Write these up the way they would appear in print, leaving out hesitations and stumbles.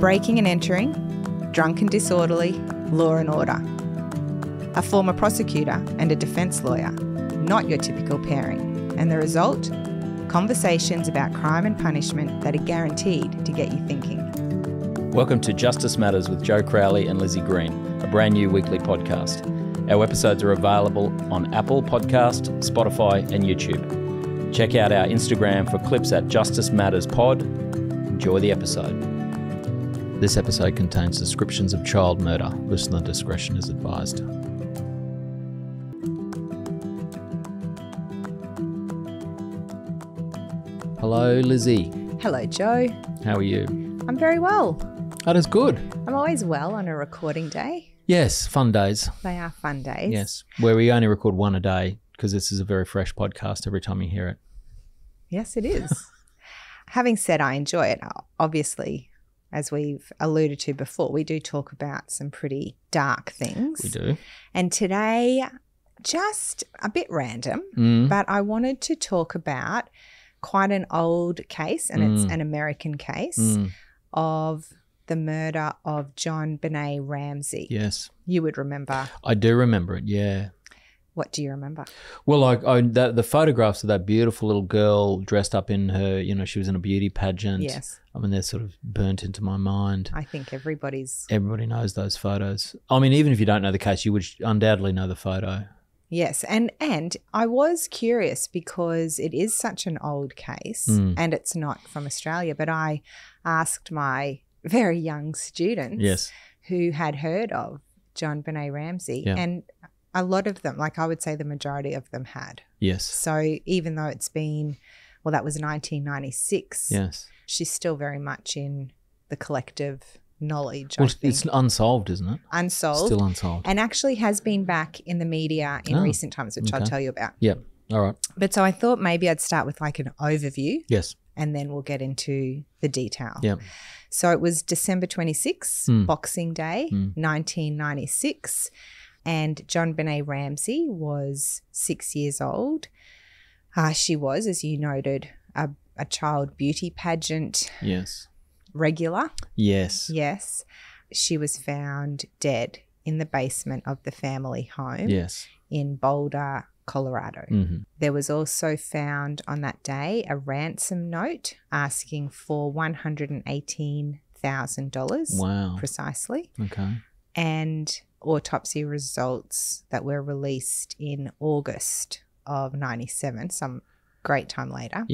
breaking and entering, drunk and disorderly, law and order. A former prosecutor and a defence lawyer, not your typical pairing. And the result? Conversations about crime and punishment that are guaranteed to get you thinking. Welcome to Justice Matters with Joe Crowley and Lizzie Green, a brand new weekly podcast. Our episodes are available on Apple Podcast, Spotify and YouTube. Check out our Instagram for clips at Justice Matters Pod. Enjoy the episode. This episode contains descriptions of child murder. Listener discretion is advised. Hello, Lizzie. Hello, Joe. How are you? I'm very well. That is good. I'm always well on a recording day. Yes, fun days. They are fun days. Yes, where we only record one a day because this is a very fresh podcast every time you hear it. Yes, it is. Having said I enjoy it, obviously, as we've alluded to before, we do talk about some pretty dark things. We do. And today, just a bit random, but I wanted to talk about quite an old case, and it's an American case of the murder of JonBenét Ramsey. Yes. You would remember. I do remember it, yeah. What do you remember? Well, the photographs of that beautiful little girl dressed up in her, she was in a beauty pageant. Yes. I mean, they're sort of burnt into my mind. I think everybody knows those photos. I mean, even if you don't know the case, you would undoubtedly know the photo. Yes, and I was curious because it is such an old case and it's not from Australia, but I asked my very young students who had heard of JonBenét Ramsey, and a lot of them, like I would say the majority of them had. Yes. So even though it's been, well, that was 1996, she's still very much in the collective knowledge. Well, it's unsolved, isn't it? Unsolved. Still unsolved. And actually has been back in the media in recent times, which I'll tell you about. Yep. All right. But so I thought maybe I'd start with like an overview. Yes. And then we'll get into the detail. Yep. So it was December 26, Boxing Day, 1996. And JonBenét Ramsey was 6 years old. She was, as you noted, a child beauty pageant regular. Yes. Yes. She was found dead in the basement of the family home in Boulder, Colorado. There was also found on that day a ransom note asking for $118,000. Wow. Precisely. Okay. And autopsy results that were released in August of 97, some great time later,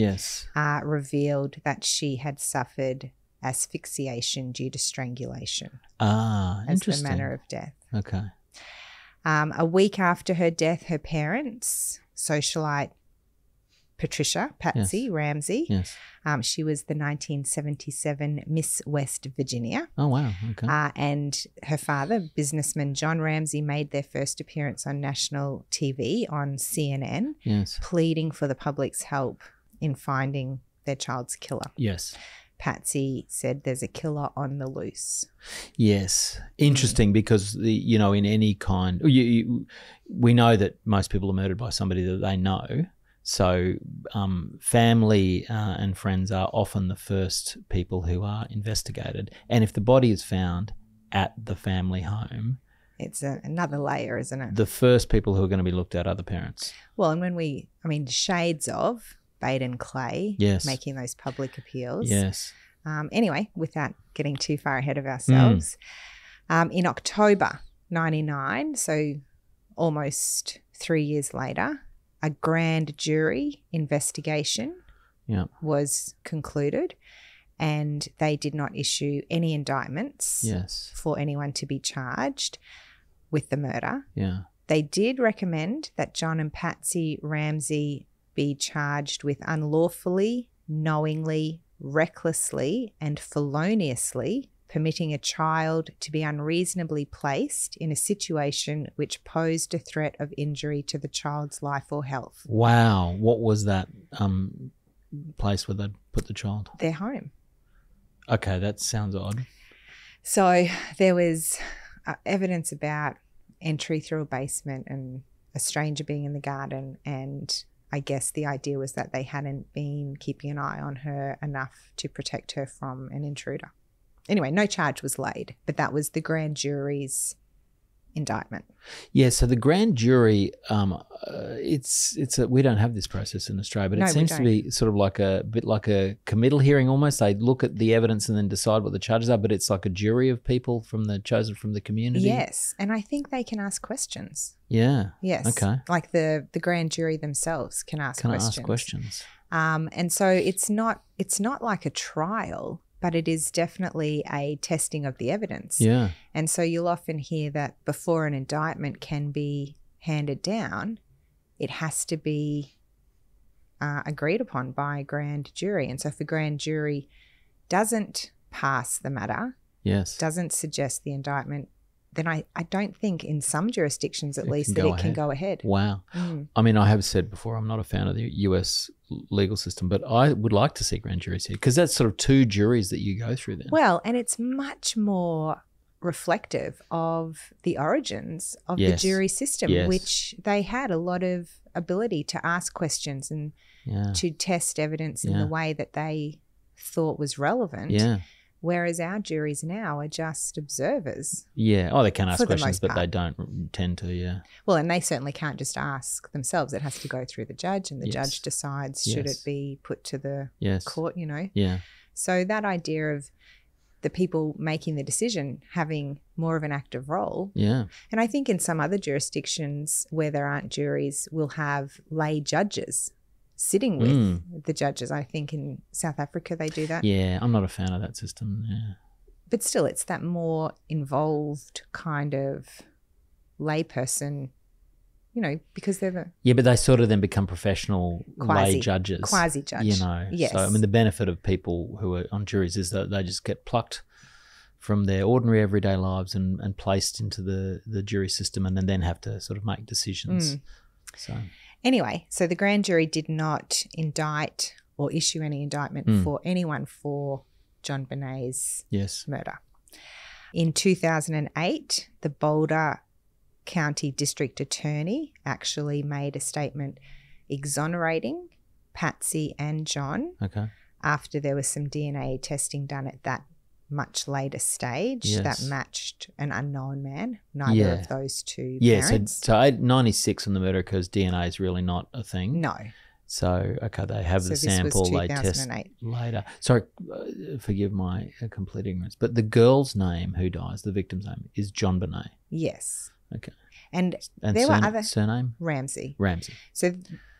revealed that she had suffered asphyxiation due to strangulation as the manner of death. Okay. A week after her death, her parents, socialite Patsy Ramsey, she was the 1977 Miss West Virginia. Oh, wow. Okay. And her father, businessman John Ramsey, made their first appearance on national TV on CNN, pleading for the public's help in finding their child's killer. Yes. Patsy said there's a killer on the loose. Yes. Interesting because, in any kind, we know that most people are murdered by somebody that they know. So family and friends are often the first people who are investigated. And if the body is found at the family home, it's another layer, isn't it? The first people who are going to be looked at are the parents. Well, and shades of Baden Clay making those public appeals. Yes. Anyway, without getting too far ahead of ourselves, in October 99, so almost 3 years later, a grand jury investigation was concluded and they did not issue any indictments for anyone to be charged with the murder. Yeah. They did recommend that John and Patsy Ramsey be charged with unlawfully, knowingly, recklessly and feloniously permitting a child to be unreasonably placed in a situation which posed a threat of injury to the child's life or health. Wow. What was that place where they'd put the child? Their home. Okay, that sounds odd. So there was evidence about entry through a basement and a stranger being in the garden, and I guess the idea was that they hadn't been keeping an eye on her enough to protect her from an intruder. Anyway, no charge was laid, but that was the grand jury's indictment. Yeah, so the grand jury, we don't have this process in Australia, but it seems to be sort of like a bit like a committal hearing almost. They look at the evidence and then decide what the charges are, but it's like a jury of people chosen from the community. Yes, and I think they can ask questions. Yeah. Yes. Okay. Like the grand jury themselves can ask questions. And so it's not like a trial, but it is definitely a testing of the evidence. Yeah. And so you'll often hear that before an indictment can be handed down, it has to be agreed upon by a grand jury. And so if a grand jury doesn't pass the matter, doesn't suggest the indictment, then I don't think in some jurisdictions at least that it can go ahead. Wow. I mean, I have said before, I'm not a fan of the US legal system, but I would like to see grand juries here because that's sort of two juries that you go through then. Well, and it's much more reflective of the origins of the jury system, which they had a lot of ability to ask questions and to test evidence in the way that they thought was relevant. Yeah. Whereas our juries now are just observers. Yeah. Oh, they can ask questions, but they don't tend to, Well, and they certainly can't just ask themselves. It has to go through the judge, and the judge decides should it be put to the court, Yeah. So that idea of the people making the decision having more of an active role. Yeah. And I think in some other jurisdictions where there aren't juries, we'll have lay judges sitting with the judges. I think in South Africa they do that. Yeah, I'm not a fan of that system. Yeah. But still, it's that more involved kind of layperson, because they're the... Yeah, but they sort of then become professional lay judges. Quasi-judge. Yes. So, I mean, the benefit of people who are on juries is that they just get plucked from their ordinary everyday lives and placed into the jury system and then have to sort of make decisions. So... Anyway, so the grand jury did not indict or issue any indictment for anyone for JonBenét's murder. In 2008, the Boulder County District Attorney actually made a statement exonerating Patsy and John after there was some DNA testing done at that much later stage that matched an unknown man, neither of those two parents. So 96 when the murder occurs, DNA is really not a thing. No. So, they have the sample, they test later. Sorry, forgive my complete ignorance, but the girl's name who dies, the victim's name, is JonBenét. Yes. Okay. And there were other... Surname? Ramsey. So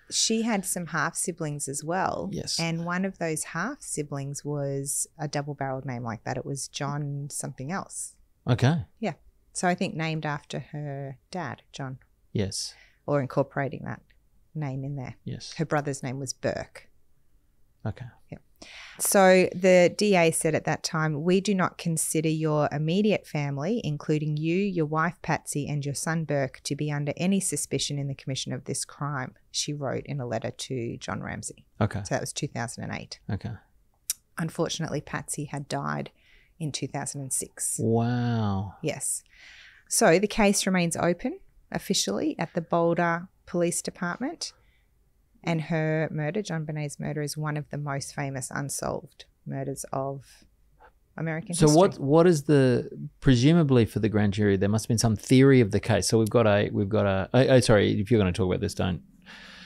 she had some half-siblings as well. Yes. And one of those half-siblings was a double-barreled name like that. It was John something else. Okay. Yeah. So I think named after her dad, John. Yes. Or incorporating that name in there. Yes. Her brother's name was Burke. Okay. Yeah. So the DA said at that time, "We do not consider your immediate family, including you, your wife Patsy, and your son Burke, to be under any suspicion in the commission of this crime," she wrote in a letter to John Ramsey. Okay. So that was 2008. Okay. Unfortunately, Patsy had died in 2006. Wow. Yes. So the case remains open officially at the Boulder Police Department. And her murder, JonBenét's murder, is one of the most famous unsolved murders of American history. So what is presumably for the grand jury, there must have been some theory of the case. So we've got a sorry, if you're going to talk about this, don't.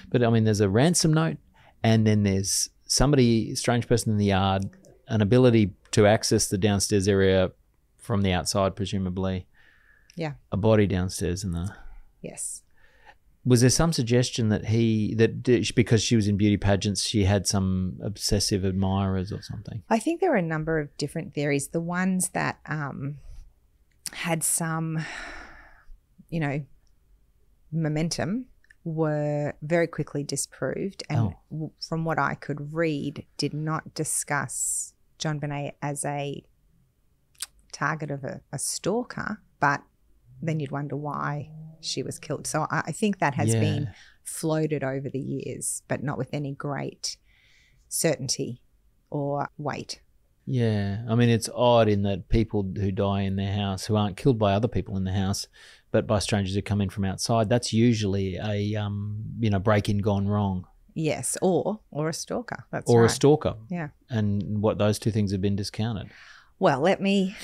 But I mean, there's a ransom note and then there's strange person in the yard, an ability to access the downstairs area from the outside, presumably. Yeah. A body downstairs in the... Yes. Was there some suggestion that because she was in beauty pageants, she had some obsessive admirers or something? I think there were a number of different theories. The ones that had some, momentum were very quickly disproved. And from what I could read, did not discuss JonBenét as a target of a stalker, but then you'd wonder why she was killed. So I think that has been floated over the years, but not with any great certainty or weight. Yeah. I mean, it's odd in that people who die in their house who aren't killed by other people in the house, but by strangers who come in from outside, that's usually a, break-in gone wrong. Yes, or a stalker. That's or right. a stalker. Yeah. And those two things have been discounted. Well, let me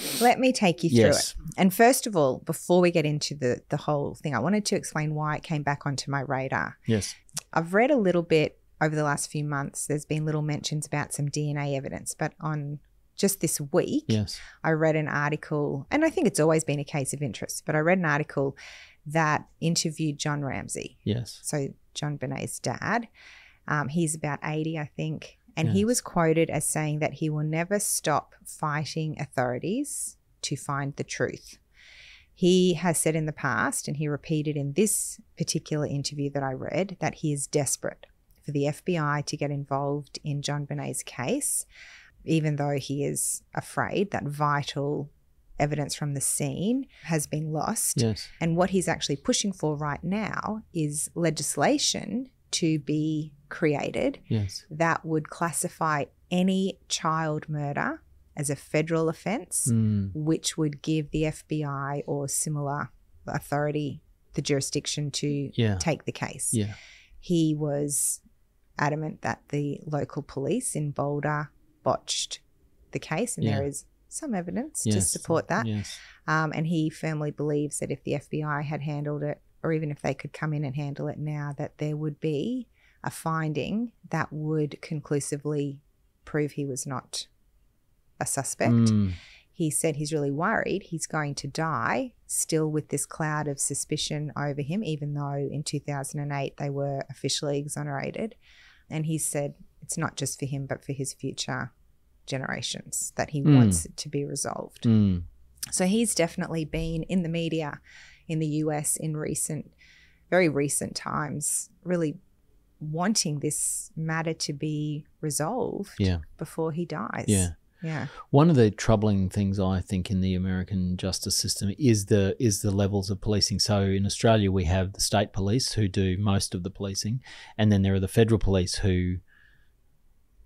take you through Yes. it. And first of all, before we get into the whole thing, I wanted to explain why it came back onto my radar. Yes. I've read a little bit over the last few months. There's been little mentions about some DNA evidence, but on just this week, Yes. I read an article, and I think it's always been a case of interest, but I read an article that interviewed John Ramsey. Yes. So JonBenét's dad. He's about 80, I think. And he Yes. was quoted as saying that he will never stop fighting authorities to find the truth. He has said in the past, and he repeated in this particular interview that I read, that he is desperate for the FBI to get involved in JonBenét's case, even though he is afraid that vital evidence from the scene has been lost. Yes. And what he's actually pushing for right now is legislation to be created Yes. that would classify any child murder as a federal offence, which would give the FBI or similar authority the jurisdiction to take the case. Yeah. He was adamant that the local police in Boulder botched the case, and there is some evidence to support that. Yes. And he firmly believes that if the FBI had handled it, or even if they could come in and handle it now, that there would be a finding that would conclusively prove he was not a suspect. He said he's really worried he's going to die still with this cloud of suspicion over him, even though in 2008 they were officially exonerated. And he said it's not just for him, but for his future generations that he wants it to be resolved. So he's definitely been in the media in the US in very recent times, really wanting this matter to be resolved before he dies. Yeah. One of the troubling things I think in the American justice system is the levels of policing. So in Australia we have the state police who do most of the policing, and then there are the federal police who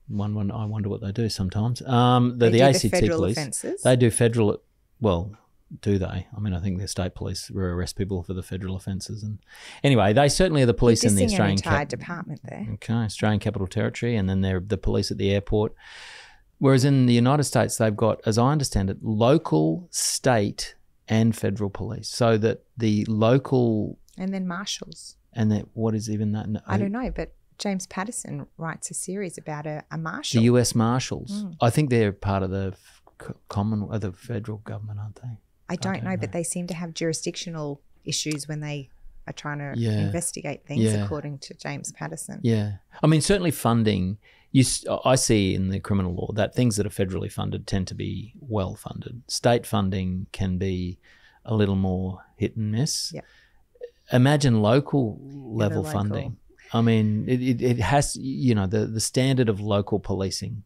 I wonder what they do sometimes. The ACT police. Offences. They do federal. Well, do they? I mean, I think the state police arrest people for the federal offences. And anyway, they certainly are the police in the Australian an entire department there. Okay, Australian Capital Territory, and then they're the police at the airport. Whereas in the United States, they've got, as I understand it, local, state, and federal police. So that the local and then marshals. And that what is even that? I don't know, but James Patterson writes a series about a marshal. The US Marshals. I think they're part of the the federal government, aren't they? I don't know, but they seem to have jurisdictional issues when they are trying to investigate things, according to James Patterson. Yeah. I mean, certainly funding, I see in the criminal law that things that are federally funded tend to be well funded. State funding can be a little more hit and miss. Yep. Imagine local level funding. I mean, it has, the standard of local policing,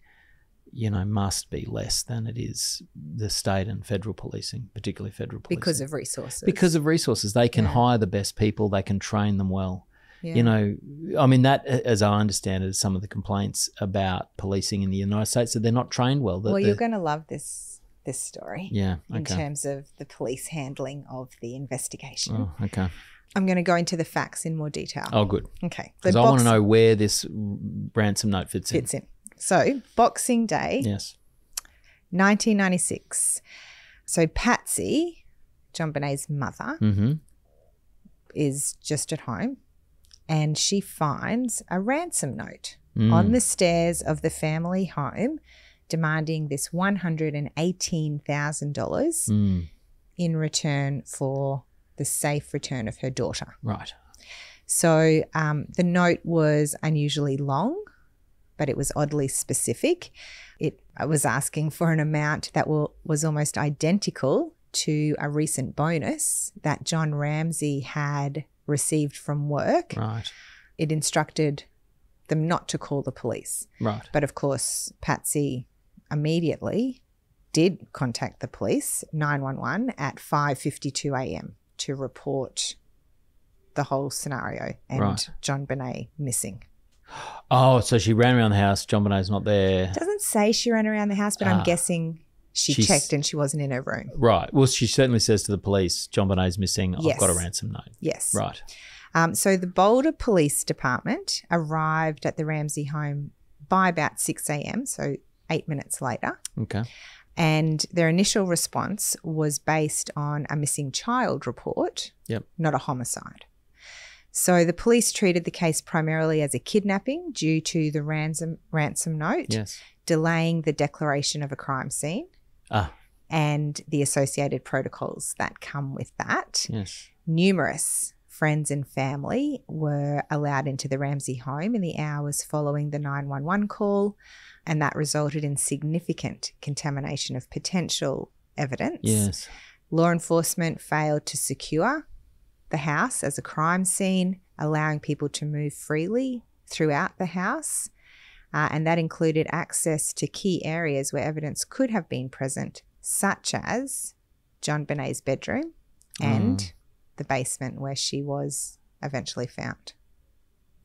must be less than it is the state and federal policing, particularly federal policing. Because of resources. Because of resources. They can hire the best people. They can train them well. Yeah. I mean, that, as I understand it, is some of the complaints about policing in the United States, that they're not trained well. Well, you're going to love this story. Yeah, okay. In terms of the police handling of the investigation. Oh, okay. I'm going to go into the facts in more detail. Oh, good. Okay. Because I want to know where this ransom note fits in. So, Boxing Day, yes, 1996. So, Patsy, JonBenét's mother, is just at home, and she finds a ransom note on the stairs of the family home demanding this $118,000 in return for the safe return of her daughter. Right. So the note was unusually long, but it was oddly specific. It was asking for an amount that was almost identical to a recent bonus that John Ramsey had received from work. Right. It instructed them not to call the police. Right. But of course, Patsy immediately did contact the police, 911, at 5:52 a.m. to report the whole scenario and JonBenét missing. Oh, so she ran around the house. JonBenét's not there. It doesn't say she ran around the house, but I'm guessing she checked and she wasn't in her room. Right. Well, she certainly says to the police, JonBenét's missing. Yes. I've got a ransom note. Yes. Right. So the Boulder Police Department arrived at the Ramsey home by about 6 a.m., so 8 minutes later. Okay. And their initial response was based on a missing child report, not a homicide. So the police treated the case primarily as a kidnapping due to the ransom note, delaying the declaration of a crime scene and the associated protocols that come with that. Numerous friends and family were allowed into the Ramsey home in the hours following the 911 call, and that resulted in significant contamination of potential evidence. Law enforcement failed to secure the house as a crime scene, allowing people to move freely throughout the house, and that included access to key areas where evidence could have been present, such as JonBenét's bedroom and the basement where she was eventually found.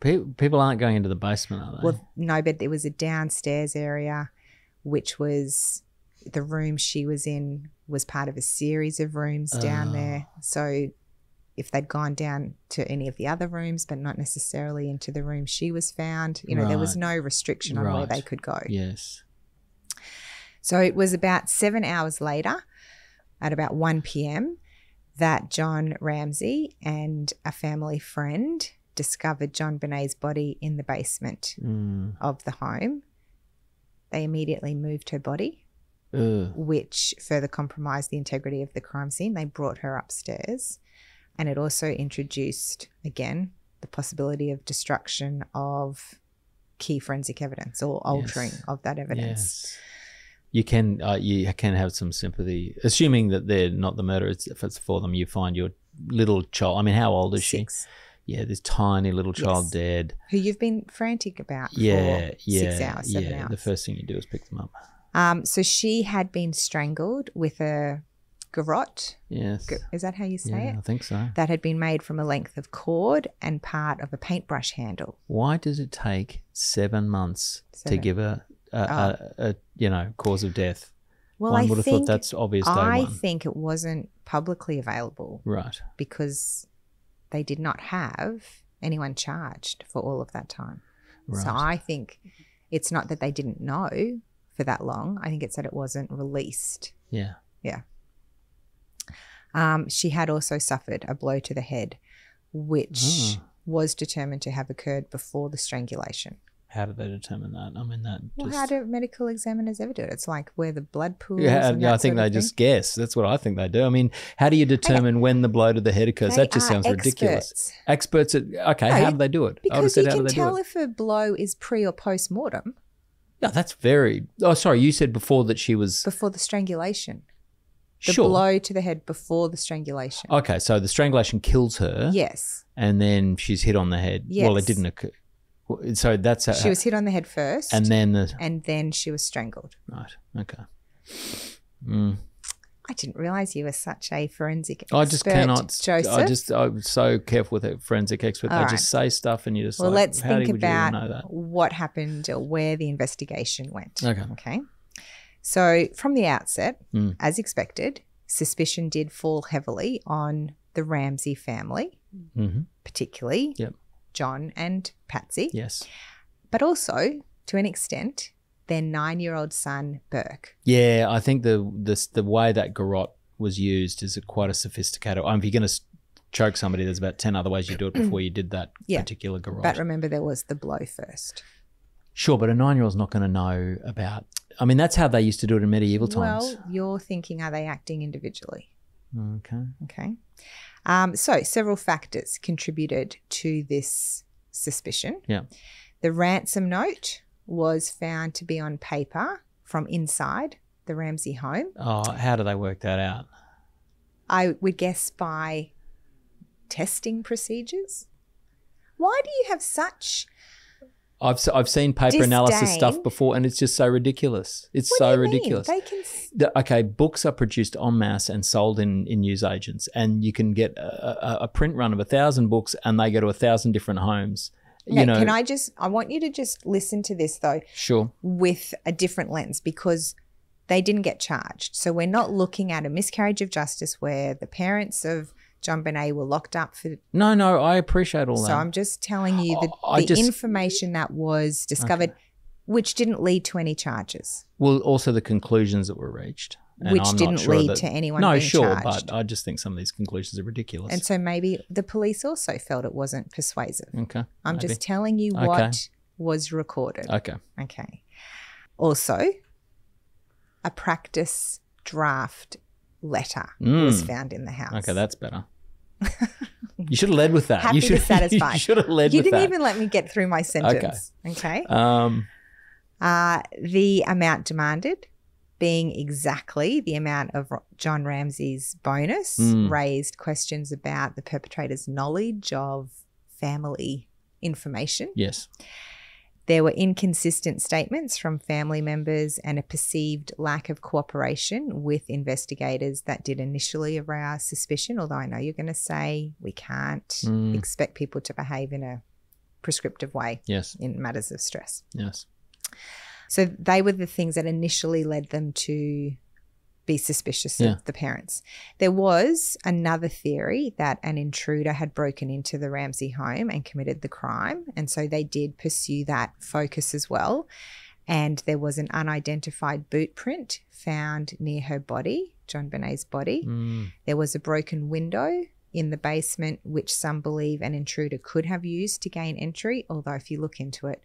People aren't going into the basement, are they? Well, no, but there was a downstairs area, which was the room she was in was part of a series of rooms down there. So if they'd gone down to any of the other rooms, but not necessarily into the room she was found, there was no restriction on where they could go. So it was about 7 hours later, at about 1 p.m, that John Ramsey and a family friend discovered JonBenét's body in the basement of the home. They immediately moved her body, which further compromised the integrity of the crime scene. They brought her upstairs, and it also introduced, again, the possibility of destruction of key forensic evidence or altering of that evidence. You can have some sympathy, assuming that they're not the murderers. If it's for them, you find your little child. I mean, how old is 6. she? Yeah, this tiny little child dead. Who you've been frantic about for 6 hours, 7 hours. The first thing you do is pick them up. So she had been strangled with a garrote. Yes. Is that how you say it? I think so. That had been made from a length of cord and part of a paintbrush handle. Why does it take 7 months to give a cause of death? Well, One would have thought that's obvious day one. I think it wasn't publicly available. Right. Because they did not have anyone charged for all of that time. Right. So I think it's not that they didn't know for that long. I think it's that it wasn't released. Yeah. She had also suffered a blow to the head, which was determined to have occurred before the strangulation. How did they determine that? I mean, how do medical examiners ever do it? It's like where the blood pools. I think they just guess. That's what I think they do. I mean, how do you determine when the blow to the head occurs? That just sounds ridiculous. Experts how do they do it? Because you can tell if a blow is pre or post mortem. Yeah, that's very. Oh, sorry, you said before that she was before the strangulation. The blow to the head before the strangulation. Okay, so the strangulation kills her. Yes. And then she's hit on the head. Yes. Well, it didn't occur. So that's she was hit on the head first, and then she was strangled. Right. Okay. I didn't realize you were such a forensic expert. I just cannot, Joseph. I'm so careful with a forensic expert. They just say stuff, and you just let's think about know that? What happened or where the investigation went. Okay. So from the outset, as expected, suspicion did fall heavily on the Ramsey family, particularly. John and Patsy. Yes. But also, to an extent, their 9-year-old son, Burke. Yeah, I think the way that garrote was used is quite a sophisticated. If you're going to choke somebody, there's about 10 other ways you do it before you did that particular garrote. But remember, there was the blow first. Sure, but a 9-year-old's not going to know about. I mean, that's how they used to do it in medieval times. Well, you're thinking, are they acting individually? Okay. So several factors contributed to this suspicion. Yeah. The ransom note was found to be on paper from inside the Ramsey home. Oh, how do they work that out? I would guess by testing procedures. Why do you have such... I've seen paper analysis stuff before, and it's just so ridiculous. It's so ridiculous. They can... Books are produced en masse and sold in newsagents, and you can get a print run of 1,000 books, and they go to 1,000 different homes. Okay, I want you to just listen to this though. Sure. With a different lens, because they didn't get charged. So we're not looking at a miscarriage of justice where the parents of JonBenét were locked up for... No, I appreciate all that. So I'm just telling you the information that was discovered which didn't lead to any charges. Well, also the conclusions that were reached. And Which I'm didn't not sure lead to anyone being charged. But I just think some of these conclusions are ridiculous. And so maybe the police also felt it wasn't persuasive. Okay. I'm maybe. just telling you what was recorded. Okay. Okay. Also, a practice draft letter was found in the house. Okay, that's better. You should have led with that. Happy to satisfy. You should have led with that. You didn't even let me get through my sentence. Okay. The amount demanded, being exactly the amount of John Ramsey's bonus, raised questions about the perpetrator's knowledge of family information. Yes. There were inconsistent statements from family members and a perceived lack of cooperation with investigators that did initially arouse suspicion, although I know you're going to say we can't expect people to behave in a prescriptive way in matters of stress. Yes. So they were the things that initially led them to be suspicious of the parents. There was another theory that an intruder had broken into the Ramsey home and committed the crime, and so they did pursue that focus as well. And there was an unidentified boot print found near her body, JonBenét's body. There was a broken window in the basement, which some believe an intruder could have used to gain entry, although if you look into it,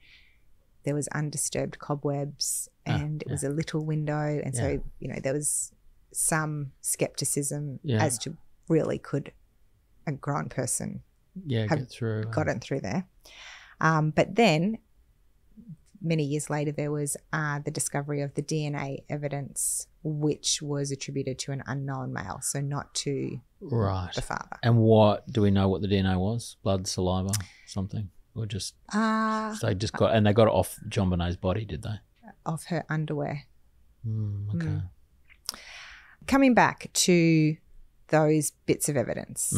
there was undisturbed cobwebs and it was a little window. And so, there was some skepticism as to really could a grown person have gotten through there. But then many years later, there was the discovery of the DNA evidence, which was attributed to an unknown male, so not to the father. And do we know what the DNA was? Blood, saliva, something? Or just so they got it off JonBenét's body, did they? Off her underwear. Okay. Coming back to those bits of evidence,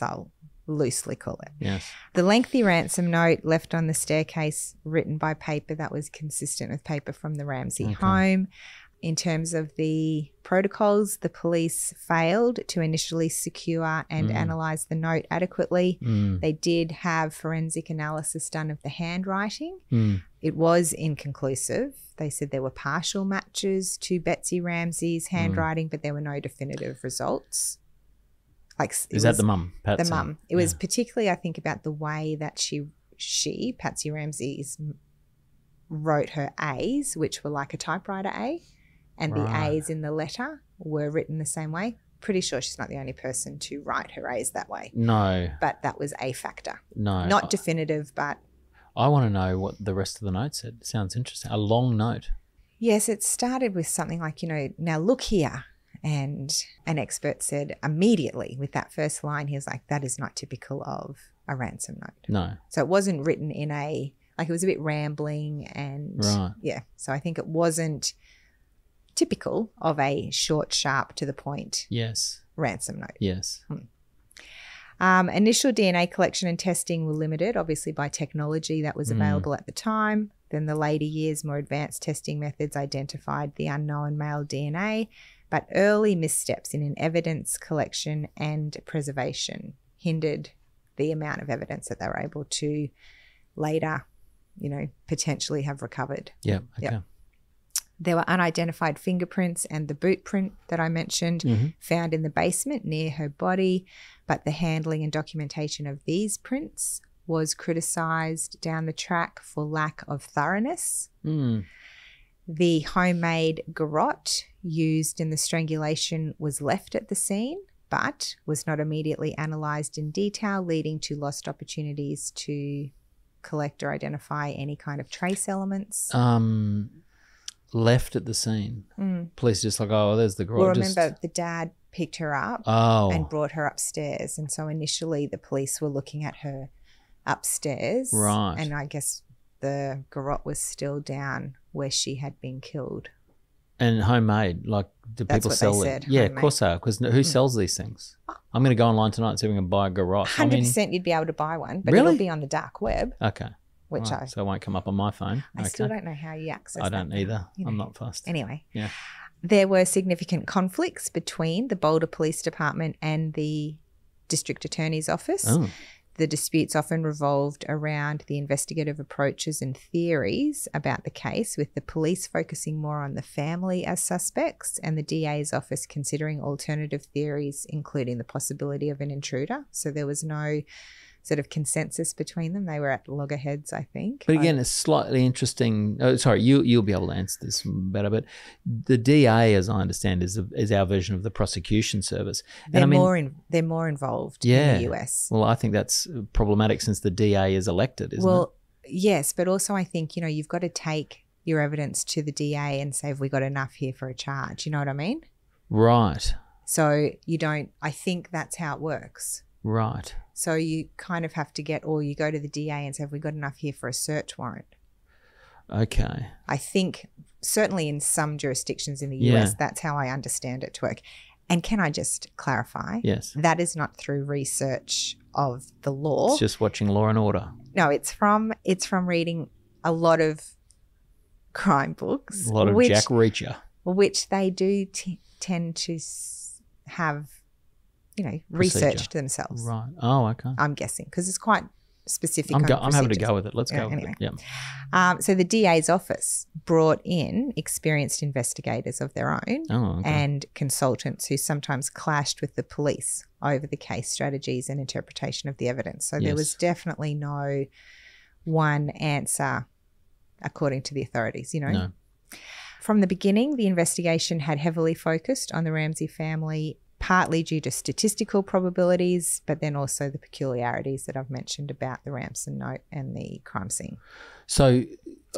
I'll loosely call it. Yes. The lengthy ransom note left on the staircase, written by paper that was consistent with paper from the Ramsey home. In terms of the protocols, the police failed to initially secure and analyse the note adequately. They did have forensic analysis done of the handwriting. It was inconclusive. They said there were partial matches to Betsy Ramsey's handwriting, but there were no definitive results. Is that the mum, Patsy? The mum. It was particularly, I think, about the way that she, Patsy Ramsey's, wrote her A's, which were like a typewriter A. And the A's in the letter were written the same way. Pretty sure she's not the only person to write her A's that way. No. But that was a factor. No. Not definitive, but... I want to know what the rest of the note said. It sounds interesting. A long note. Yes, it started with something like, now look here. And an expert said immediately with that first line, he was like, that is not typical of a ransom note. No. So it wasn't written in it was a bit rambling and... Right. Yeah. So I think it wasn't typical of a short, sharp, to the point ransom note. Yes. Initial DNA collection and testing were limited, obviously, by technology that was available at the time. Then the later years, more advanced testing methods identified the unknown male DNA, but early missteps in evidence collection and preservation hindered the amount of evidence that they were able to later, potentially have recovered. Yeah. Okay. Yep. There were unidentified fingerprints and the boot print that I mentioned found in the basement near her body, but the handling and documentation of these prints was criticised down the track for lack of thoroughness. The homemade garrote used in the strangulation was left at the scene, but was not immediately analysed in detail, leading to lost opportunities to collect or identify any kind of trace elements. Left at the scene. Police just like, there's the garage. Well, remember the dad picked her up and brought her upstairs. And so initially the police were looking at her upstairs. Right. And I guess the garrote was still down where she had been killed. And homemade, do people sell it? Yeah, homemade. Of course they are, because who sells these things? I'm going to go online tonight and see if we can buy a garrote. 100% you'd be able to buy one, but really? It'll be on the dark web. Okay. So it won't come up on my phone. I still don't know how you access I don't that either. I'm not fussed. Anyway. Yeah. There were significant conflicts between the Boulder Police Department and the District Attorney's Office. The disputes often revolved around the investigative approaches and theories about the case, with the police focusing more on the family as suspects and the DA's office considering alternative theories, including the possibility of an intruder. So there was no sort of consensus between them. They were at loggerheads, I think. But again, it's slightly interesting. Oh, sorry, you'll be able to answer this better. But the DA, as I understand, is our version of the prosecution service. They're more involved in the US. Well, I think that's problematic since the DA is elected, isn't it? Well, yes, but also I think, you've got to take your evidence to the DA and say, have we got enough here for a charge? You know what I mean? Right. So I think that's how it works. Right. So you kind of have to you go to the DA and say, have we got enough here for a search warrant? Okay. I think certainly in some jurisdictions in the US, that's how I understand it to work. And can I just clarify? Yes. That is not through research of the law. It's just watching Law and Order. No, it's from reading a lot of crime books. A lot of Jack Reacher. Which they do tend to have, researched themselves. Right. Oh, okay. I'm guessing because it's quite specific. I'm happy to go with it. Let's go with it. Yeah. So the DA's office brought in experienced investigators of their own and consultants who sometimes clashed with the police over the case strategies and interpretation of the evidence. So there was definitely no one answer according to the authorities, No. From the beginning, the investigation had heavily focused on the Ramsey family, partly due to statistical probabilities, but then also the peculiarities that I've mentioned about the ransom note and the crime scene. So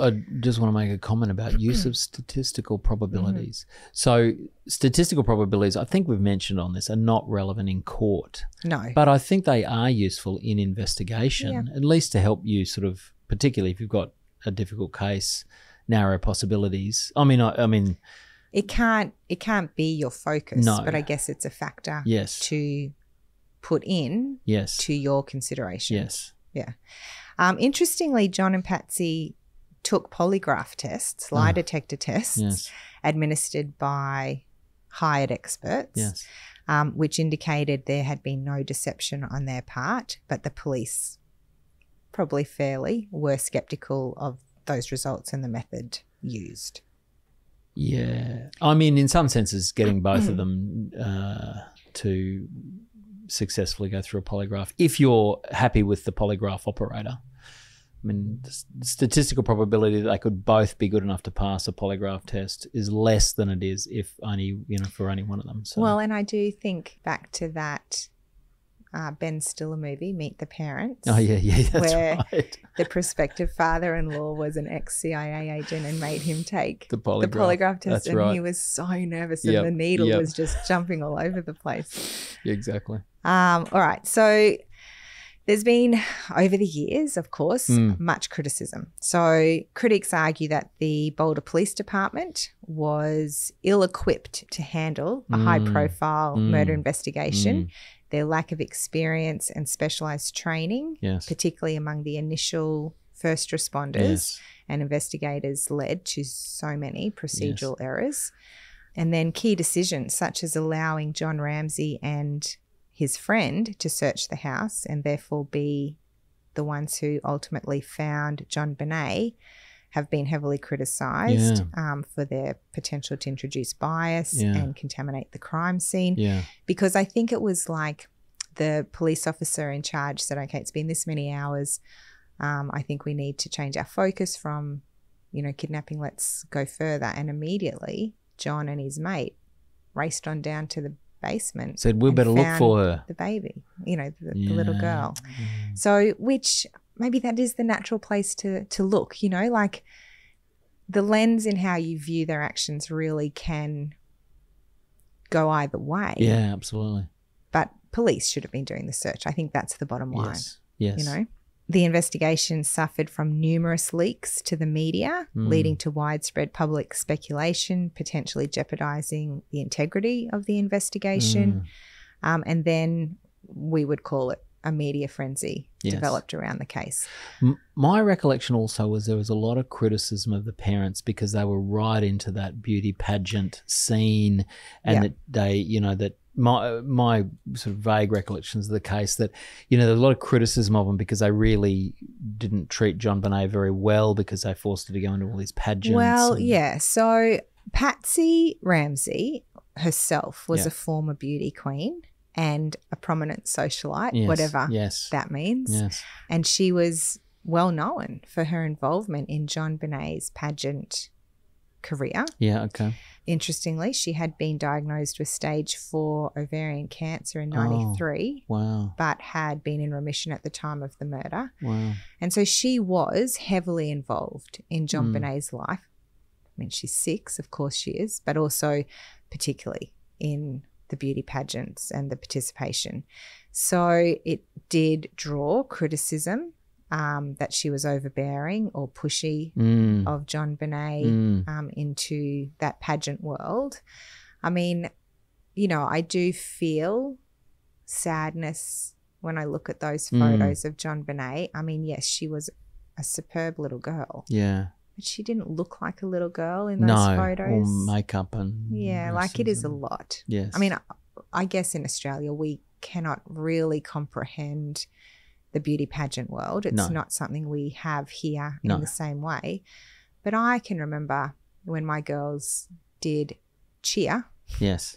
I just want to make a comment about use of statistical probabilities. So statistical probabilities, I think we've mentioned on this, are not relevant in court. No. But I think they are useful in investigation, at least to help you sort of, particularly if you've got a difficult case, narrow possibilities. I mean, It can't be your focus, no. But I guess it's a factor to put in to your consideration. Yes. Yeah. Interestingly, John and Patsy took polygraph tests, lie detector tests, administered by hired experts, which indicated there had been no deception on their part, but the police probably fairly were sceptical of those results and the method used. Yeah. I mean, in some senses, getting both of them to successfully go through a polygraph, if you're happy with the polygraph operator. I mean, the statistical probability that they could both be good enough to pass a polygraph test is less than it is if only, for only one of them. So. Well, and I do think back to that Ben Stiller movie, Meet the Parents. Oh, yeah, that's where right. The prospective father-in-law was an ex-CIA agent and made him take the polygraph test. That's and right. he was so nervous and the needle was just jumping all over the place. Exactly. All right. So there's been, over the years, of course, much criticism. So critics argue that the Boulder Police Department was ill-equipped to handle a high-profile murder investigation. Their lack of experience and specialised training, particularly among the initial first responders and investigators, led to so many procedural errors. And then key decisions such as allowing John Ramsey and his friend to search the house and therefore be the ones who ultimately found JonBenét have been heavily criticised for their potential to introduce bias and contaminate the crime scene. Yeah. Because I think it was like the police officer in charge said, okay, it's been this many hours. I think we need to change our focus from, kidnapping, let's go further. And immediately John and his mate raced on down to the basement. Said, we better look for her. The baby, the little girl. So which... maybe that is the natural place to look, like the lens in how you view their actions really can go either way. Yeah, absolutely. But police should have been doing the search. I think that's the bottom line. Yes. The investigation suffered from numerous leaks to the media, leading to widespread public speculation, potentially jeopardizing the integrity of the investigation. And then we would call it a media frenzy developed around the case. My recollection also was there was a lot of criticism of the parents because they were right into that beauty pageant scene, and that they, you know, that my sort of vague recollections of the case that, you know, there was a lot of criticism of them because they really didn't treat JonBenét very well because they forced her to go into all these pageants. Well, so Patsy Ramsey herself was a former beauty queen and a prominent socialite, whatever that means. Yes. And she was well known for her involvement in JonBenét's pageant career. Yeah, okay. Interestingly, she had been diagnosed with stage 4 ovarian cancer in 93. Wow. But had been in remission at the time of the murder. Wow. And so she was heavily involved in JonBenét's life. I mean, she's 6, of course she is, but also particularly in the beauty pageants and the participation. So it did draw criticism that she was overbearing or pushy of JonBenét into that pageant world. I mean, you know, I do feel sadness when I look at those photos of JonBenét. I mean, yes, she was a superb little girl. Yeah. But she didn't look like a little girl in those photos. All makeup and like it is a lot. Yes. I mean, I guess in Australia we cannot really comprehend the beauty pageant world. It's not something we have here in the same way. But I can remember when my girls did cheer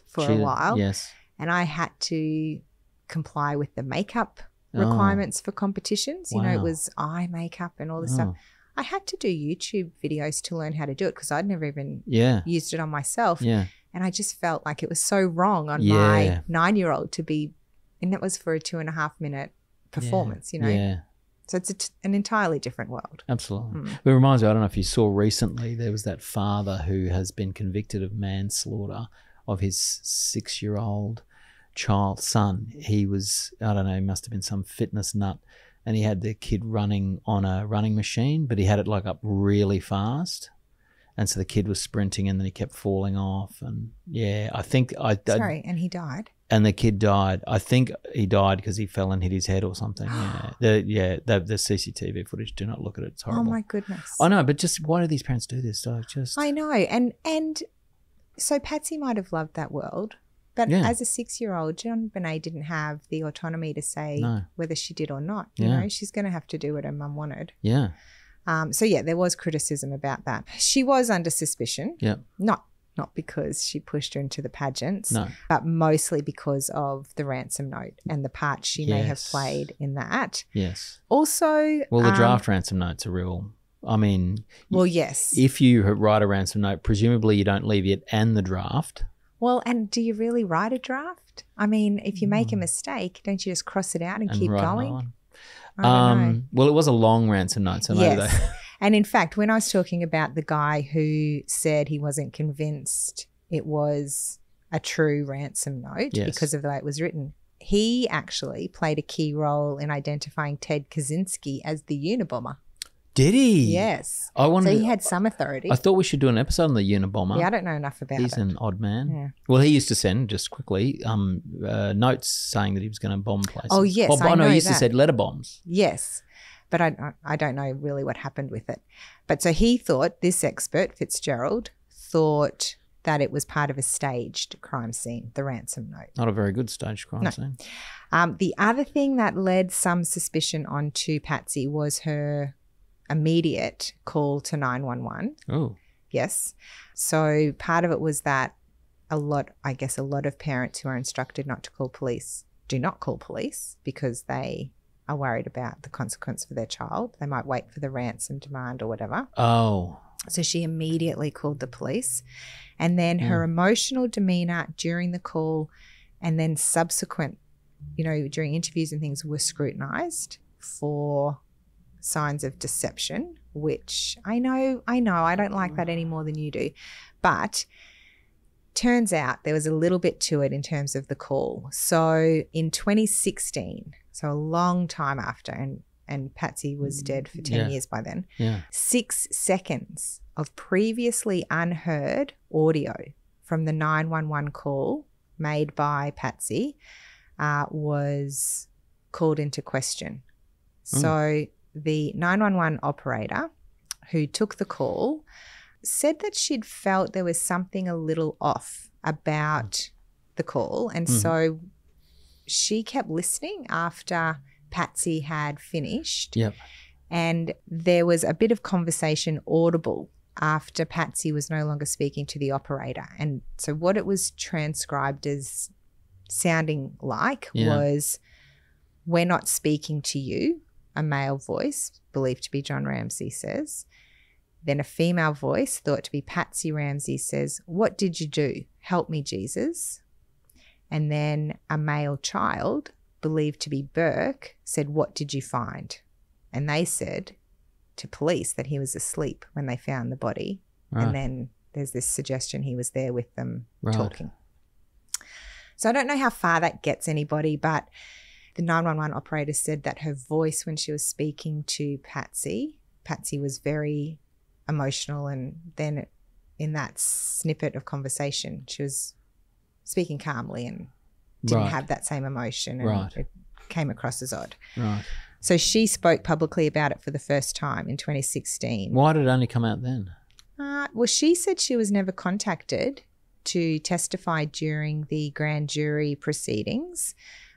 for a while. Yes. And I had to comply with the makeup requirements for competitions. You know, it was eye makeup and all this stuff. I had to do YouTube videos to learn how to do it because I'd never even used it on myself. Yeah. And I just felt like it was so wrong on my 9-year-old to be, and that was for a 2.5 minute performance, you know. Yeah. So it's an entirely different world. Absolutely. It reminds me, I don't know if you saw recently, there was that father who has been convicted of manslaughter of his 6-year-old son. He was, I don't know, he must have been some fitness nut. And he had the kid running on a running machine, but he had it like up really fast. And so the kid was sprinting and then he kept falling off. And I think and he died. And the kid died. I think he died because he fell and hit his head or something. The CCTV footage, do not look at it. It's horrible. Oh my goodness. I know, but just why do these parents do this? I know. And so Patsy might have loved that world. But as a 6-year-old, JonBenét didn't have the autonomy to say whether she did or not. You know, she's going to have to do what her mum wanted. Yeah. So there was criticism about that. She was under suspicion. Yeah. Not because she pushed her into the pageants, but mostly because of the ransom note and the part she may have played in that. Yes. Also, the draft ransom note's a real. I mean, yes. If you write a ransom note, presumably you don't leave it and the draft. Well, and do you really write a draft? I mean, if you make a mistake, don't you just cross it out and keep going? I don't know. Well, it was a long ransom note, so maybe And in fact, when I was talking about the guy who said he wasn't convinced it was a true ransom note because of the way it was written, he actually played a key role in identifying Ted Kaczynski as the Unabomber. Did he? Yes. So he had some authority. I thought we should do an episode on the Unabomber. Yeah, I don't know enough about it. He's an odd man. Yeah. Well, he used to send, just quickly, notes saying that he was going to bomb places. Oh, yes, I know he used to send letter bombs. Yes, but I don't know really what happened with it. But so he thought, this expert, Fitzgerald, thought that it was part of a staged crime scene, the ransom note. Not a very good staged crime scene. The other thing that led some suspicion onto Patsy was her immediate call to 911. Oh. Yes. So part of it was that a lot of parents who are instructed not to call police do not call police because they are worried about the consequence for their child. They might wait for the ransom demand or whatever. Oh. So she immediately called the police. And then her emotional demeanor during the call and then subsequent, during interviews and things were scrutinized for signs of deception, which I know I don't like that any more than you do. But turns out there was a little bit to it in terms of the call. So in 2016, so a long time after, and Patsy was dead for 10 years by then, 6 seconds of previously unheard audio from the 911 call made by Patsy was called into question. So the 911 operator who took the call said that she'd felt there was something a little off about the call. And so she kept listening after Patsy had finished. Yep. And there was a bit of conversation audible after Patsy was no longer speaking to the operator. And so what it was transcribed as sounding like was, "We're not speaking to you," a male voice, believed to be John Ramsey, says. Then a female voice, thought to be Patsy Ramsey, says, "What did you do? Help me, Jesus." And then a male child, believed to be Burke, said, "What did you find?" And they said to police that he was asleep when they found the body. Right. And then there's this suggestion he was there with them talking. So I don't know how far that gets anybody, but the 911 operator said that her voice when she was speaking to Patsy was very emotional, and then in that snippet of conversation she was speaking calmly and didn't have that same emotion, and it came across as odd. Right. So she spoke publicly about it for the first time in 2016. Why did it only come out then? Well, she said she was never contacted to testify during the grand jury proceedings,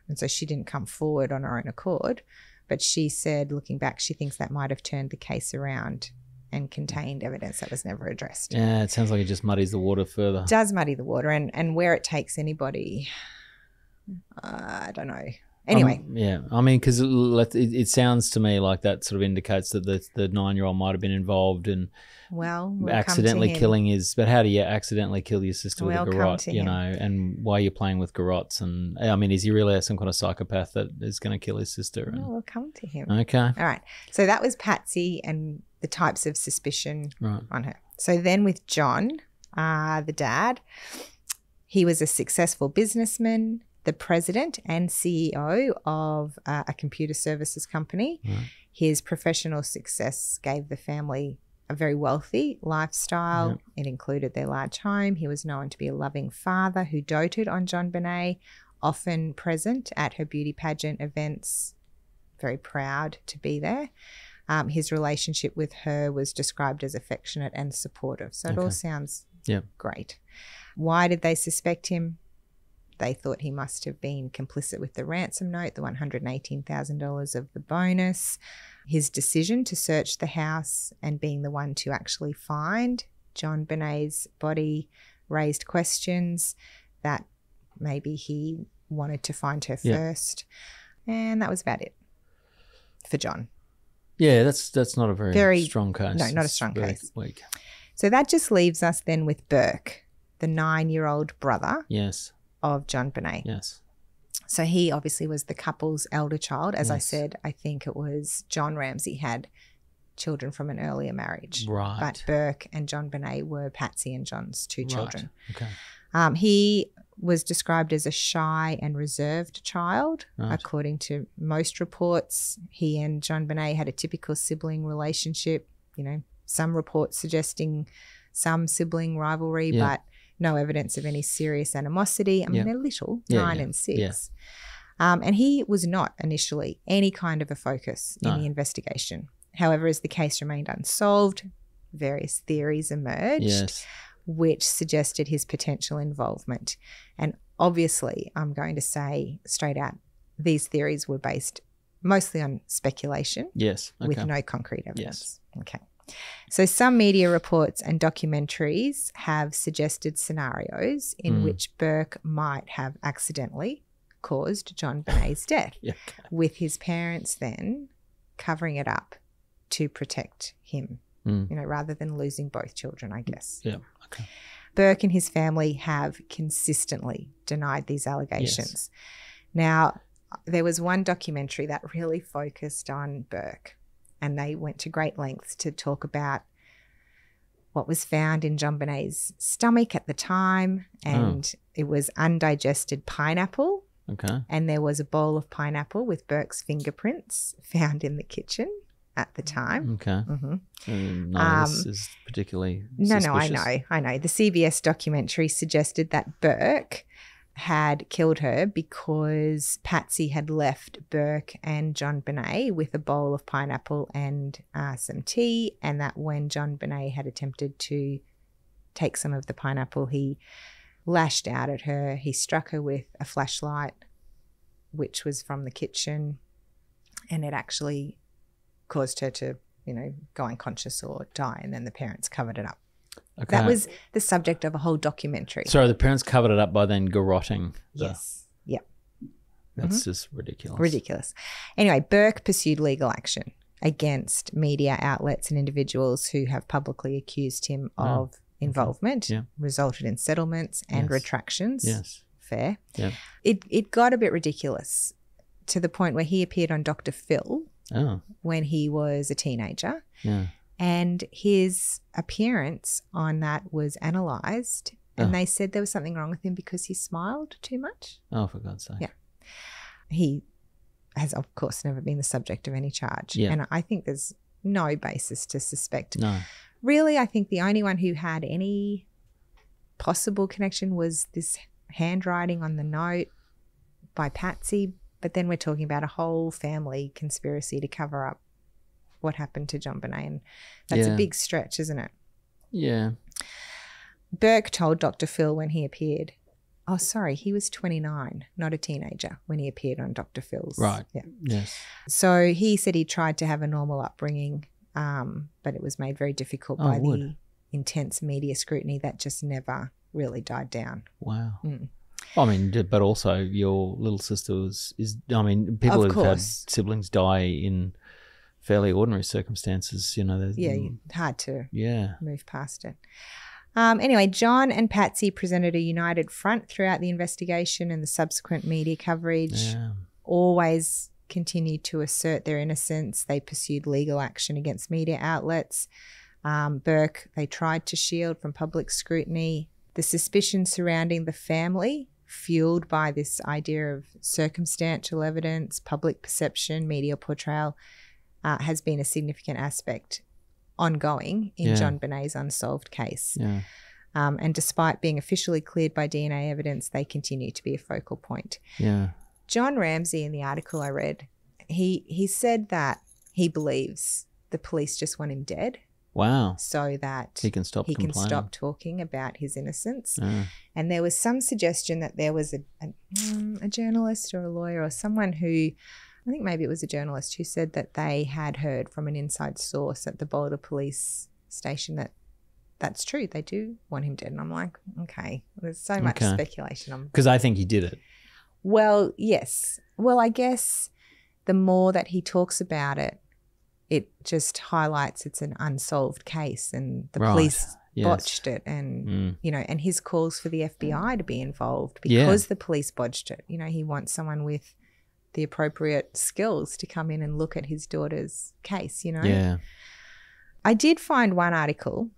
and so she didn't come forward on her own accord. But she said, looking back, she thinks that might have turned the case around and contained evidence that was never addressed. Yeah, it sounds like it just muddies the water further. It does muddy the water, and where it takes anybody, I don't know. Anyway. Yeah, I mean, because it sounds to me like that sort of indicates that the 9-year-old might have been involved in accidentally killing his. But how do you accidentally kill your sister with a garrote? You know, and why are you playing with garrotes? And I mean, is he really some kind of psychopath that is going to kill his sister? No, we'll come to him. Okay. All right. So that was Patsy and the types of suspicion on her. So then with John, the dad, he was a successful businessman, the president and CEO of a computer services company. Right. His professional success gave the family a very wealthy lifestyle. Yep. It included their large home. He was known to be a loving father who doted on JonBenét, often present at her beauty pageant events, very proud to be there. His relationship with her was described as affectionate and supportive. So it all sounds great. Why did they suspect him? They thought he must have been complicit with the ransom note, the $118,000 of the bonus, his decision to search the house and being the one to actually find JonBenét's body raised questions that maybe he wanted to find her first. And that was about it for John. Yeah, that's not a very strong case. No, not a strong case. Weak. So that just leaves us then with Burke, the 9-year-old brother. Yes. Of JonBenét. Yes. So he obviously was the couple's elder child. As I said, I think it was John Ramsey had children from an earlier marriage. Right. But Burke and JonBenét were Patsy and John's two children. Okay. He was described as a shy and reserved child. Right. According to most reports, he and JonBenét had a typical sibling relationship. You know, some reports suggesting some sibling rivalry, but no evidence of any serious animosity. I mean, they're little, 9 and 6. Yeah. And he was not initially any kind of a focus in the investigation. However, as the case remained unsolved, various theories emerged which suggested his potential involvement. And obviously, I'm going to say straight out, these theories were based mostly on speculation with no concrete evidence. Yes. Okay. So some media reports and documentaries have suggested scenarios in which Burke might have accidentally caused JonBenét's death, with his parents then covering it up to protect him, you know, rather than losing both children, I guess. Yeah, okay. Burke and his family have consistently denied these allegations. Yes. Now, there was one documentary that really focused on Burke, and they went to great lengths to talk about what was found in JonBenét's stomach at the time. And it was undigested pineapple. Okay. And there was a bowl of pineapple with Burke's fingerprints found in the kitchen at the time. Okay. Mm-hmm. None of this is particularly suspicious. No, I know. The CBS documentary suggested that Burke had killed her because Patsy had left Burke and JonBenét with a bowl of pineapple and some tea, and that when JonBenét had attempted to take some of the pineapple, he lashed out at her. He struck her with a flashlight, which was from the kitchen, and it actually caused her to, go unconscious or die, and then the parents covered it up. Okay. That was the subject of a whole documentary. So the parents covered it up by then garroting. Yes. Yep. That's just ridiculous. Ridiculous. Anyway, Burke pursued legal action against media outlets and individuals who have publicly accused him of involvement, resulted in settlements and retractions. Yes. Fair. Yeah. It got a bit ridiculous to the point where he appeared on Dr. Phil when he was a teenager. Yeah. And his appearance on that was analysed, and they said there was something wrong with him because he smiled too much. Oh, for God's sake. Yeah. He has, of course, never been the subject of any charge. Yeah. And I think there's no basis to suspect. No. Really, I think the only one who had any possible connection was this handwriting on the note by Patsy, but then we're talking about a whole family conspiracy to cover up what happened to JonBenét, and that's a big stretch, isn't it? Yeah. Burke told Dr. Phil when he appeared, he was 29, not a teenager, when he appeared on Dr. Phil's. Right. Yeah. Yes. So he said he tried to have a normal upbringing, but it was made very difficult by the intense media scrutiny that just never really died down. Wow. I mean, but also your little sister people who've had siblings die in fairly ordinary circumstances, hard to Yeah. move past it. Anyway, John and Patsy presented a united front throughout the investigation and the subsequent media coverage. Yeah. Always continued to assert their innocence. They pursued legal action against media outlets. Burke, they tried to shield from public scrutiny. The suspicion surrounding the family, fueled by this idea of circumstantial evidence, public perception, media portrayal, has been a significant aspect ongoing in JonBenét's unsolved case. Yeah. And despite being officially cleared by DNA evidence, they continue to be a focal point. Yeah. John Ramsey, in the article I read, he said that he believes the police just want him dead. Wow. So that he can stop talking about his innocence. And there was some suggestion that there was a journalist or a lawyer or someone who, I think maybe it was a journalist, who said that they had heard from an inside source at the Boulder police station that that's true. They do want him dead. And I'm like, okay, there's so much speculation. Because I think he did it. Well, yes. Well, I guess the more that he talks about it, it just highlights it's an unsolved case and the police botched it, and and his calls for the FBI to be involved because the police botched it. He wants someone with the appropriate skills to come in and look at his daughter's case. Yeah. I did find one article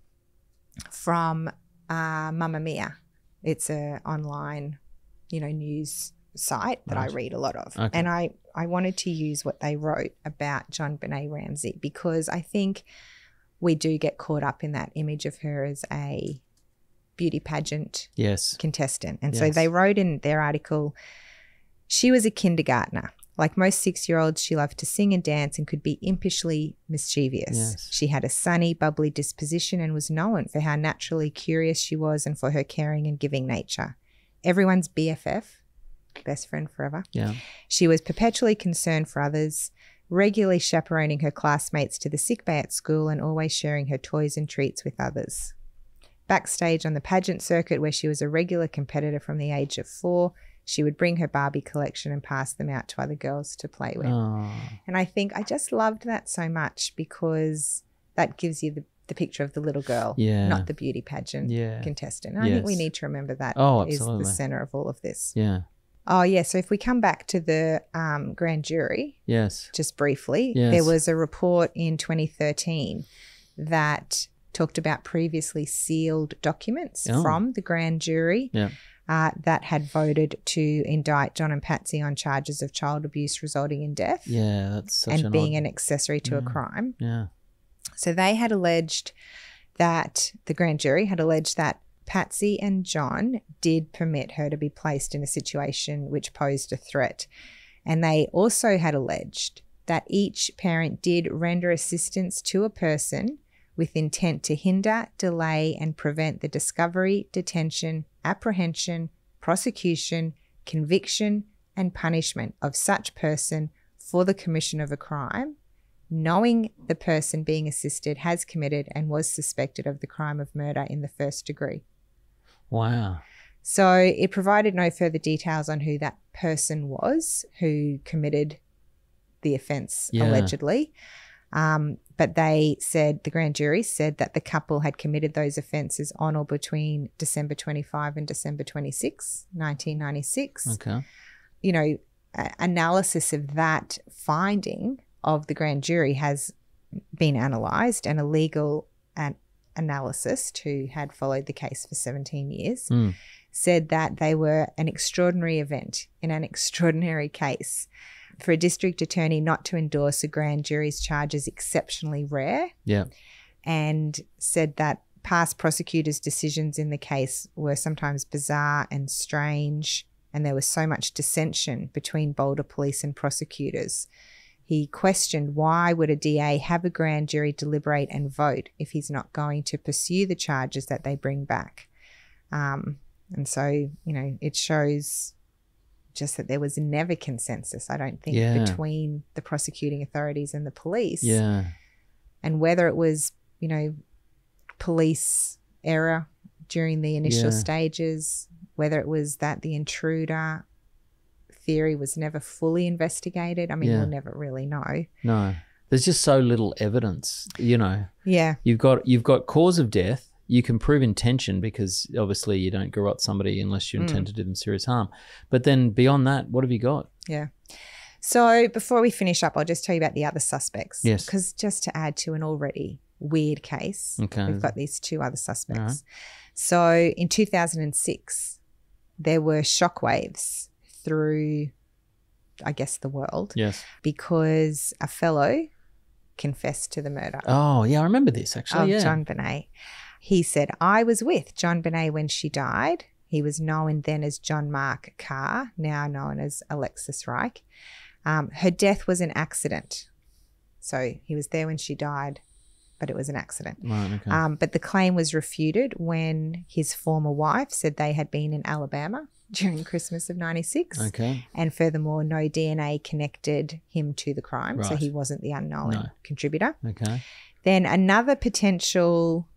from Mamma Mia. It's a online, news site that I read a lot of. Okay. And I wanted to use what they wrote about JonBenét Ramsey because I think we do get caught up in that image of her as a beauty pageant contestant. And so they wrote in their article, she was a kindergartner. Like most 6-year-olds, she loved to sing and dance and could be impishly mischievous. Yes. She had a sunny, bubbly disposition and was known for how naturally curious she was and for her caring and giving nature. Everyone's BFF, best friend forever. Yeah. She was perpetually concerned for others, regularly chaperoning her classmates to the sick bay at school and always sharing her toys and treats with others. Backstage on the pageant circuit, where she was a regular competitor from the age of 4, she would bring her Barbie collection and pass them out to other girls to play with. Oh. And I think I just loved that so much because that gives you the picture of the little girl, not the beauty pageant contestant. And I think we need to remember that is the center of all of this. Yeah. Oh, yeah. So if we come back to the grand jury, just briefly, there was a report in 2013 that talked about previously sealed documents from the grand jury that had voted to indict John and Patsy on charges of child abuse resulting in death. Yeah, that's such and being an accessory to a crime. Yeah. So they had alleged that, the grand jury had alleged that Patsy and John did permit her to be placed in a situation which posed a threat. And they also had alleged that each parent did render assistance to a person with intent to hinder, delay, and prevent the discovery, detention, apprehension, prosecution, conviction, and punishment of such person for the commission of a crime, knowing the person being assisted has committed and was suspected of the crime of murder in the first degree. Wow. So it provided no further details on who that person was who committed the offence allegedly. But they said, the grand jury said that the couple had committed those offences on or between December 25 and December 26, 1996. Okay. You know, analysis of that finding of the grand jury has been analysed, and a legal analyst who had followed the case for 17 years said that they were an extraordinary event in an extraordinary case. For a district attorney not to endorse a grand jury's charge is exceptionally rare. Yeah. And said that past prosecutors' decisions in the case were sometimes bizarre and strange, and there was so much dissension between Boulder police and prosecutors. He questioned, why would a DA have a grand jury deliberate and vote if he's not going to pursue the charges that they bring back? And so, you know, it shows just that there was never consensus, I don't think, between the prosecuting authorities and the police. Yeah. And whether it was, you know, police error during the initial stages, whether it was that the intruder theory was never fully investigated. I mean, we'll never really know. No. There's just so little evidence, you know. Yeah. You've got cause of death. You can prove intention because obviously you don't garrote somebody unless you intend to do them serious harm. But then beyond that, what have you got? Yeah. So before we finish up, I'll just tell you about the other suspects. Yes. Because just to add to an already weird case, we've got these two other suspects. Right. So in 2006, there were shockwaves through, I guess, the world. Yes. Because a fellow confessed to the murder. Oh, yeah, I remember this actually. Of JonBenét. He said, I was with JonBenét when she died. He was known then as John Mark Carr, now known as Alexis Reich. Her death was an accident. So he was there when she died, but it was an accident. Right, okay. But the claim was refuted when his former wife said they had been in Alabama during Christmas of 96. Okay. And furthermore, no DNA connected him to the crime. Right. So he wasn't the unknown contributor. Okay. Then another potential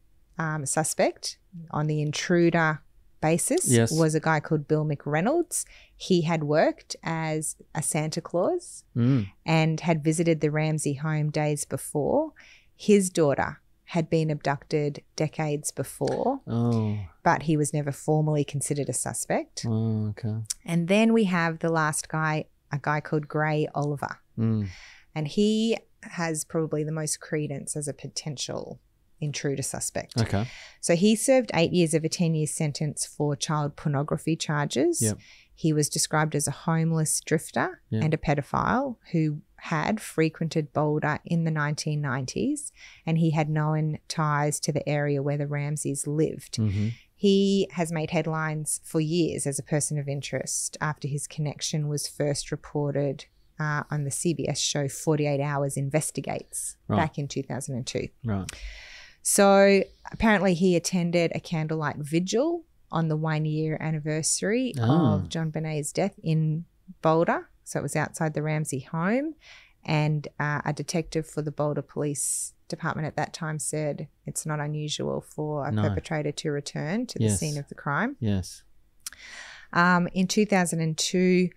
suspect on the intruder basis was a guy called Bill McReynolds. He had worked as a Santa Claus and had visited the Ramsey home days before. His daughter had been abducted decades before, but he was never formally considered a suspect. Oh, okay. And then we have the last guy, a guy called Gray Oliver. And he has probably the most credence as a potential intruder suspect. Okay. So he served 8 years of a 10-year sentence for child pornography charges. Yep. He was described as a homeless drifter and a pedophile who had frequented Boulder in the 1990s, and he had known ties to the area where the Ramseys lived. He has made headlines for years as a person of interest after his connection was first reported on the CBS show 48 Hours Investigates back in 2002. Right. So apparently he attended a candlelight vigil on the 1-year anniversary of JonBenét's death in Boulder. So it was outside the Ramsey home, and a detective for the Boulder Police Department at that time said it's not unusual for a perpetrator to return to the scene of the crime. Yes. In 2002,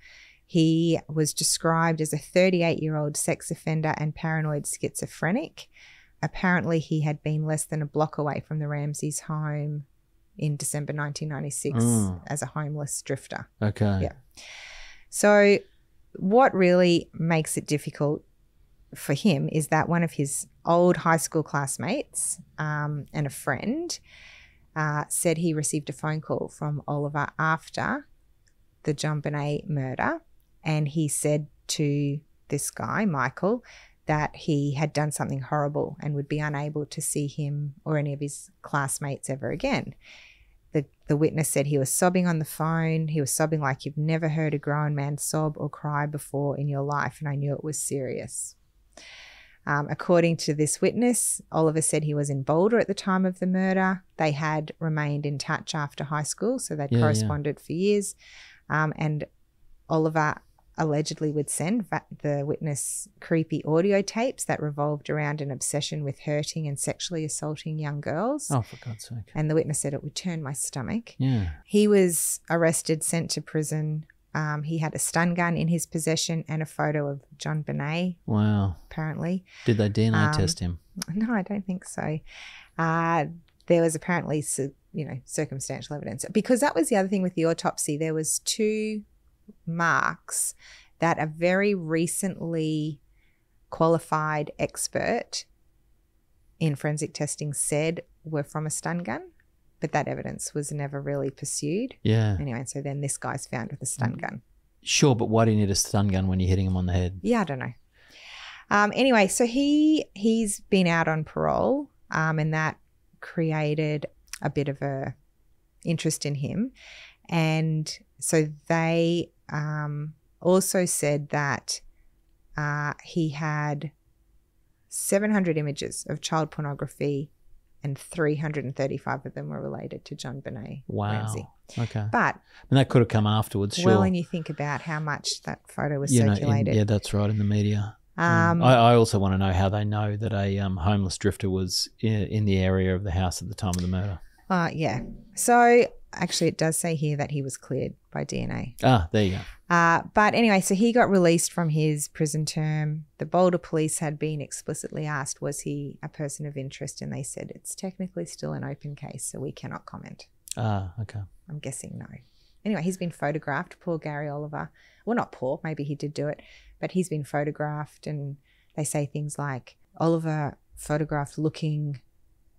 he was described as a 38-year-old sex offender and paranoid schizophrenic. Apparently, he had been less than a block away from the Ramsey's home in December 1996 as a homeless drifter. Okay. Yeah. So what really makes it difficult for him is that one of his old high school classmates and a friend said he received a phone call from Oliver after the JonBenét murder, and he said to this guy, Michael, that he had done something horrible and would be unable to see him or any of his classmates ever again. The witness said he was sobbing on the phone. He was sobbing like you've never heard a grown man sob or cry before in your life, and I knew it was serious. According to this witness, Oliver said he was in Boulder at the time of the murder. They had remained in touch after high school, so they'd corresponded for years. And Oliver allegedly would send the witness creepy audio tapes that revolved around an obsession with hurting and sexually assaulting young girls. Oh, for God's sake. And the witness said it would turn my stomach. Yeah. He was arrested, sent to prison. He had a stun gun in his possession and a photo of JonBenét. Wow. Apparently. Did they DNA test him? No, I don't think so. There was apparently, circumstantial evidence. Because that was the other thing with the autopsy. There was 2 marks that a very recently qualified expert in forensic testing said were from a stun gun, but that evidence was never really pursued. Yeah. Anyway, so then this guy's found with a stun gun. Sure, but why do you need a stun gun when you're hitting him on the head? Yeah, I don't know. Anyway, so he's been out on parole, and that created a bit of a interest in him. And so they also said that he had 700 images of child pornography and 335 of them were related to JonBenét Ramsey. Okay. But and that could have come afterwards, sure. Well, when you think about how much that photo was circulated. Yeah, that's right, in the media. I also want to know how they know that a homeless drifter was in the area of the house at the time of the murder. Yeah. So actually it does say here that he was cleared by DNA. Ah, there you go. But anyway, so he got released from his prison term. The Boulder police had been explicitly asked, was he a person of interest? And they said it's technically still an open case, so we cannot comment. Ah, okay. I'm guessing no. Anyway, he's been photographed, poor Gary Oliver. Well, not poor, maybe he did do it, but he's been photographed, and they say things like Oliver photographed looking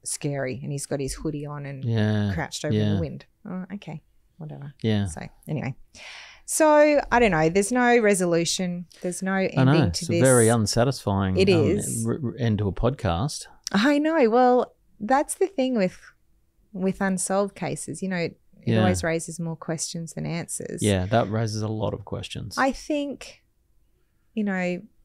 scary, and he's got his hoodie on and crouched over in the wind. Oh, okay, whatever. Yeah. So anyway, so I don't know. There's no resolution. There's no ending to this. It's very unsatisfying. It is end to a podcast. I know. Well, that's the thing with unsolved cases. It always raises more questions than answers. Yeah, that raises a lot of questions. I think,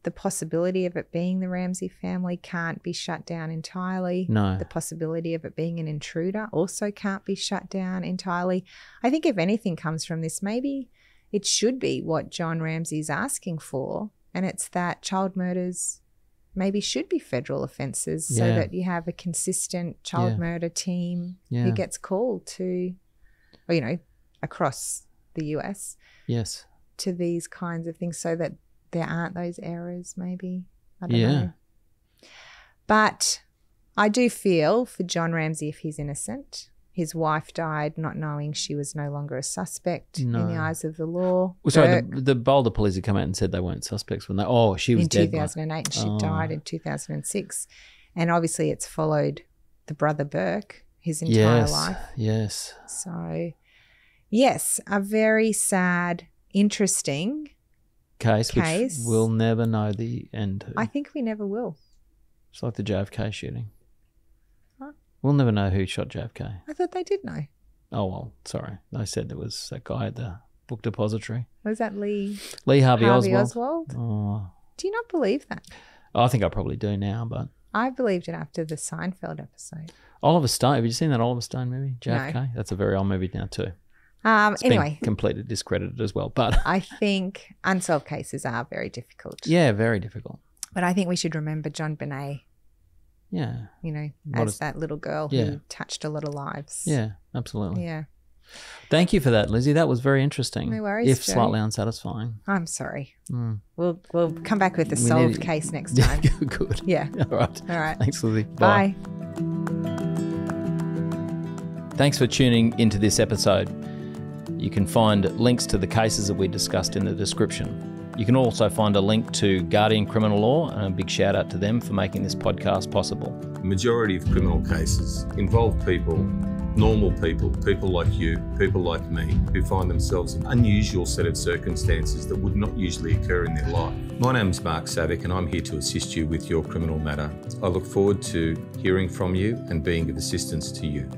the possibility of it being the Ramsey family can't be shut down entirely. No. The possibility of it being an intruder also can't be shut down entirely. I think if anything comes from this, maybe it should be what John Ramsey's asking for, and it's that child murders maybe should be federal offences so that you have a consistent child murder team who gets called to, across the US. Yes. To these kinds of things so that there aren't those errors maybe. I don't know. But I do feel for John Ramsey, if he's innocent. His wife died not knowing she was no longer a suspect in the eyes of the law. Well, sorry, the Boulder police had come out and said they weren't suspects when she was dead. In 2008 and she died in 2006. And obviously it's followed the brother Burke his entire life. Yes. So, yes, a very sad, interesting case. Which we'll never know the end to. I think we never will. It's like the JFK shooting. Huh? We'll never know who shot JFK. I thought they did know. Oh, well, sorry. They said there was that guy at the book depository. Was that Lee Harvey Oswald? Oh. Do you not believe that? I think I probably do now, but... I believed it after the Seinfeld episode. Oliver Stone. Have you seen that Oliver Stone movie, JFK? No. That's a very old movie now too. It's anyway, been completely discredited as well. But I think unsolved cases are very difficult. Yeah, very difficult. But I think we should remember JonBenét. Yeah. As that little girl who touched a lot of lives. Yeah, absolutely. Yeah. Thank you for that, Lizzie. That was very interesting. No worries, if Joe. Slightly unsatisfying. I'm sorry. We'll come back with a solved case next time. Good. Yeah. All right. Thanks, Lizzie. Bye. Thanks for tuning into this episode. You can find links to the cases that we discussed in the description. You can also find a link to Guardian Criminal Law, and a big shout out to them for making this podcast possible. The majority of criminal cases involve people, normal people, people like you, people like me, who find themselves in an unusual set of circumstances that would not usually occur in their life. My name's Mark Savick, and I'm here to assist you with your criminal matter. I look forward to hearing from you and being of assistance to you.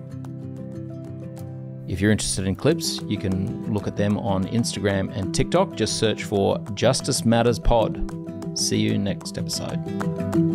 If you're interested in clips, you can look at them on Instagram and TikTok. Just search for Justice Matters Pod. See you next episode.